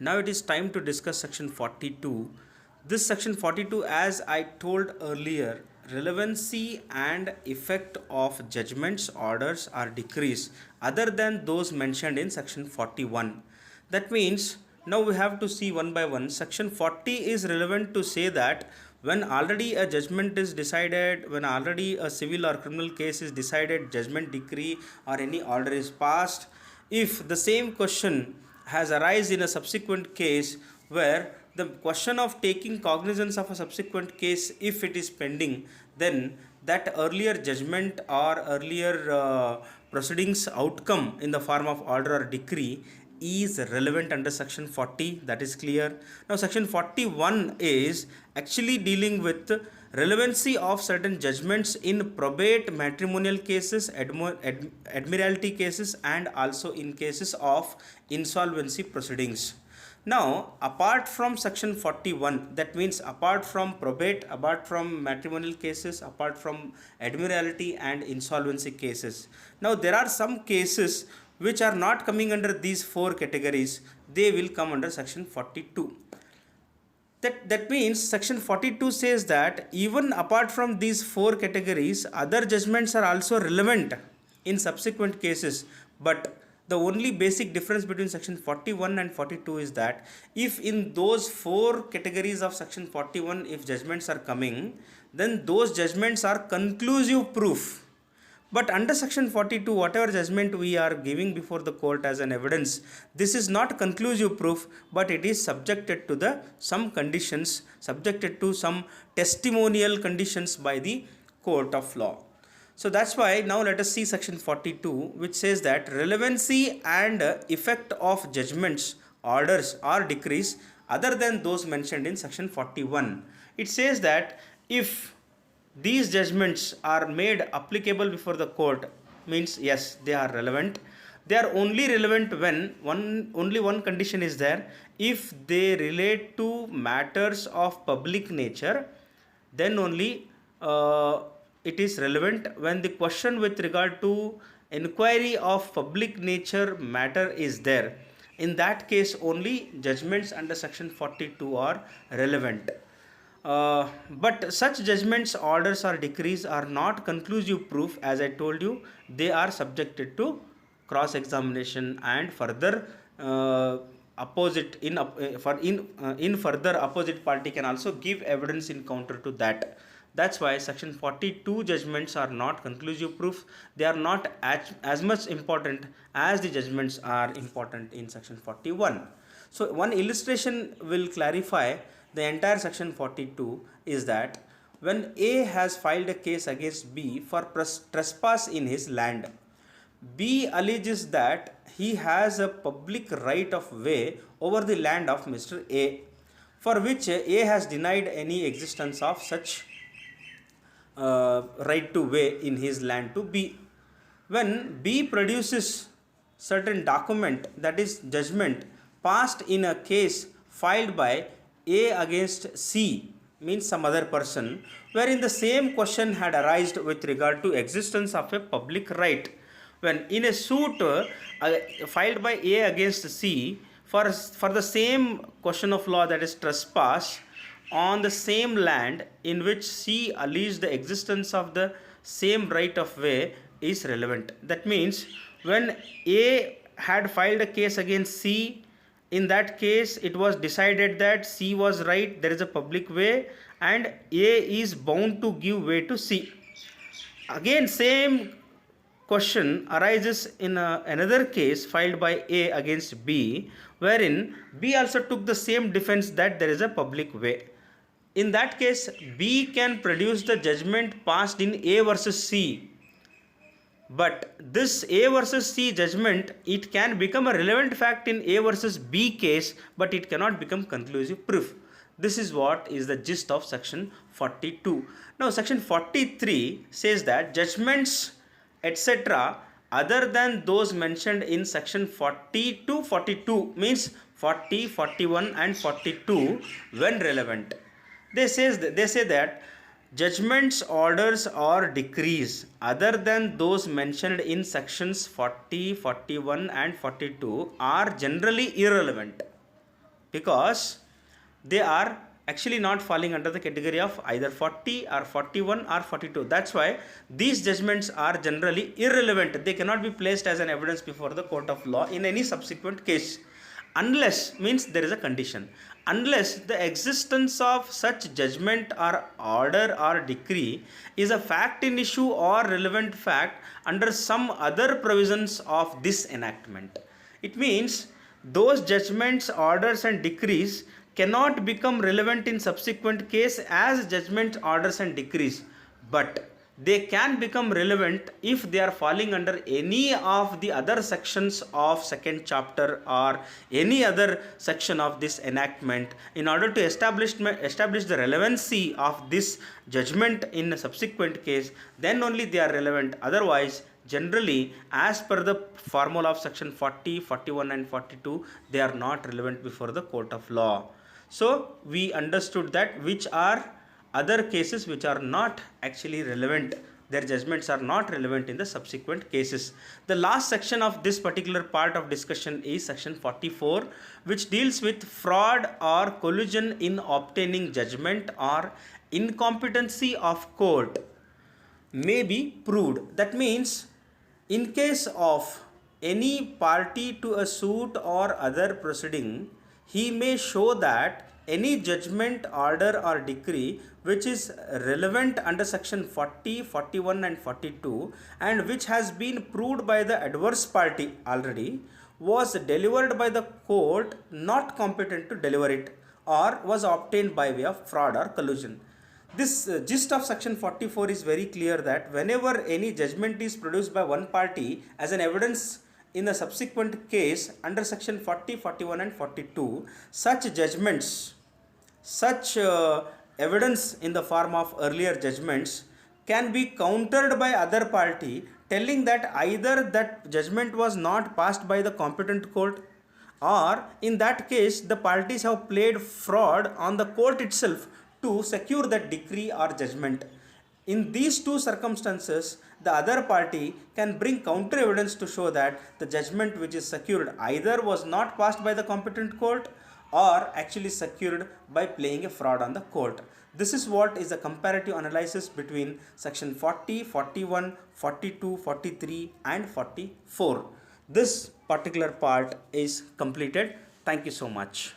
Now it is time to discuss section 42. This section 42, as I told earlier, relevancy and effect of judgments, orders or decrees other than those mentioned in section 41. That means now we have to see one by one. Section 40 is relevant to say that when already a judgment is decided, when already a civil or criminal case is decided, judgment, decree or any order is passed, if the same question has arisen in a subsequent case, where the question of taking cognizance of a subsequent case, if it is pending, then that earlier judgment or earlier proceedings outcome in the form of order or decree is relevant under section 40. That is clear. Now section 41 is actually dealing with relevancy of certain judgments in probate matrimonial cases, admiralty cases and also in cases of insolvency proceedings. Now apart from section 41, that means apart from probate, apart from matrimonial cases, apart from admiralty and insolvency cases, now there are some cases which are not coming under these four categories. They will come under section 42. That means section 42 says that even apart from these four categories, other judgments are also relevant in subsequent cases. But the only basic difference between section 41 and 42 is that if in those four categories of section 41, if judgments are coming, then those judgments are conclusive proof. But under section 42, whatever judgment we are giving before the court as an evidence, this is not conclusive proof, but it is subjected to some conditions, subjected to some testimonial conditions by the court of law. So that's why now let us see section 42, which says that relevancy and effect of judgments, orders or decrees other than those mentioned in section 41. It says that if these judgments are made applicable before the court, means yes, they are relevant. They are only relevant when only one condition is there: if they relate to matters of public nature, then only it is relevant. When the question with regard to inquiry of public nature matter is there, in that case only judgments under section 42 are relevant. But such judgments, orders or decrees are not conclusive proof. As I told you, they are subjected to cross examination and further in further opposite party can also give evidence in counter to that. That's why section 42 judgments are not conclusive proof. They are not as much important as the judgments are important in section 41. So one illustration will clarify the entire section 42 is that when A has filed a case against B for trespass in his land, B alleges that he has a public right of way over the land of Mr. A, for which A has denied any existence of such right to way in his land to B. When B produces certain document, that is judgment passed in a case filed by A against C, means some other person, wherein the same question had arisen with regard to existence of a public right. When in a suit filed by A against C for the same question of law, that is trespass on the same land in which C alleged the existence of the same right of way, is relevant. That means when A had filed a case against C, in that case it was decided that C was right, there is a public way and A is bound to give way to C. Again same question arises in another case filed by A against B, wherein B also took the same defense that there is a public way. In that case B can produce the judgment passed in A versus C. But this A versus C judgment, it can become a relevant fact in A versus B case, but it cannot become conclusive proof. This is what is the gist of section 42. Now section 43 says that judgments etc. other than those mentioned in section 40 to 42, means 40, 41 and 42 when relevant. They say that judgments, orders or decrees other than those mentioned in sections 40, 41 and 42 are generally irrelevant. because they are actually not falling under the category of either 40 or 41 or 42. That's why these judgments are generally irrelevant. They cannot be placed as an evidence before the court of law in any subsequent case, unless, means there is a condition, unless the existence of such judgment or order or decree is a fact in issue or relevant fact under some other provisions of this enactment. It means those judgments, orders and decrees cannot become relevant in subsequent case as judgments, orders and decrees, but they can become relevant if they are falling under any of the other sections of second chapter or any other section of this enactment. In order to establish the relevancy of this judgment in a subsequent case, then only they are relevant. Otherwise, generally, as per the formula of section 40, 41 and 42, they are not relevant before the court of law. So we understood that which are other cases which are not actually relevant, their judgments are not relevant in the subsequent cases. The last section of this particular part of discussion is section 44, which deals with fraud or collusion in obtaining judgment or incompetency of court may be proved. That means, in case of any party to a suit or other proceeding, he may show that any judgment, order or decree which is relevant under section 40, 41 and 42 and which has been proved by the adverse party already was delivered by the court not competent to deliver it, or was obtained by way of fraud or collusion. This gist of section 44 is very clear that whenever any judgment is produced by one party as an evidence in the subsequent case under section 40, 41 and 42, such judgments, such evidence in the form of earlier judgments can be countered by other party, telling that either that judgment was not passed by the competent court, or in that case the parties have played fraud on the court itself to secure that decree or judgment. In these two circumstances, the other party can bring counter evidence to show that the judgment which is secured either was not passed by the competent court or actually secured by playing a fraud on the court. This is what is a comparative analysis between section 40, 41, 42, 43 and 44. This particular part is completed. Thank you so much.